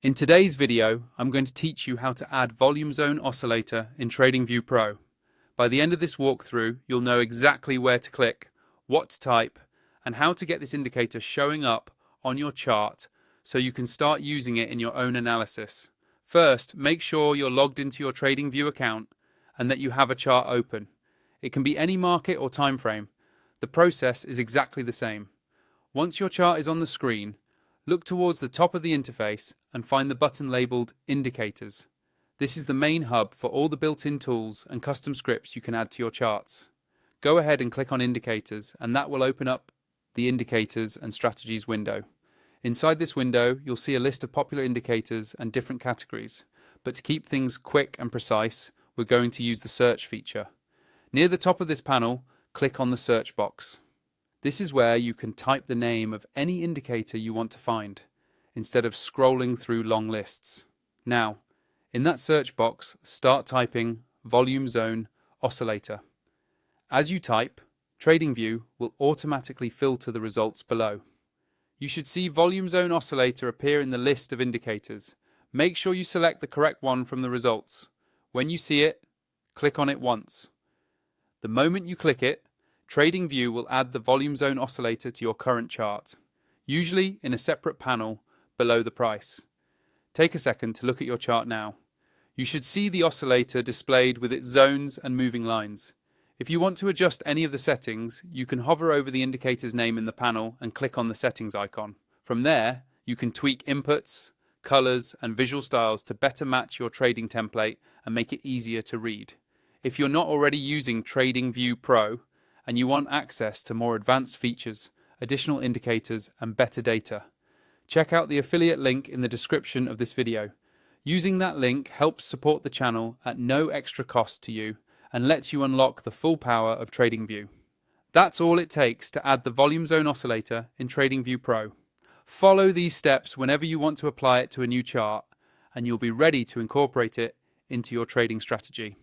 In today's video, I'm going to teach you how to add Volume Zone Oscillator in TradingView Pro. By the end of this walkthrough, you'll know exactly where to click, what to type, and how to get this indicator showing up on your chart so you can start using it in your own analysis. First, make sure you're logged into your TradingView account and that you have a chart open. It can be any market or time frame. The process is exactly the same. Once your chart is on the screen, look towards the top of the interface and find the button labeled Indicators. This is the main hub for all the built-in tools and custom scripts you can add to your charts. Go ahead and click on Indicators, and that will open up the Indicators and Strategies window. Inside this window, you'll see a list of popular indicators and different categories. But to keep things quick and precise, we're going to use the search feature. Near the top of this panel, click on the search box. This is where you can type the name of any indicator you want to find, instead of scrolling through long lists. Now, in that search box, start typing Volume Zone Oscillator. As you type, TradingView will automatically filter the results below. You should see Volume Zone Oscillator appear in the list of indicators. Make sure you select the correct one from the results. When you see it, click on it once. The moment you click it, TradingView will add the Volume Zone Oscillator to your current chart, usually in a separate panel below the price. Take a second to look at your chart now. You should see the oscillator displayed with its zones and moving lines. If you want to adjust any of the settings, you can hover over the indicator's name in the panel and click on the settings icon. From there, you can tweak inputs, colors, and visual styles to better match your trading template and make it easier to read. If you're not already using TradingView Pro, and you want access to more advanced features, additional indicators, and better data, check out the affiliate link in the description of this video. Using that link helps support the channel at no extra cost to you and lets you unlock the full power of TradingView. That's all it takes to add the Volume Zone Oscillator in TradingView Pro. Follow these steps whenever you want to apply it to a new chart, and you'll be ready to incorporate it into your trading strategy.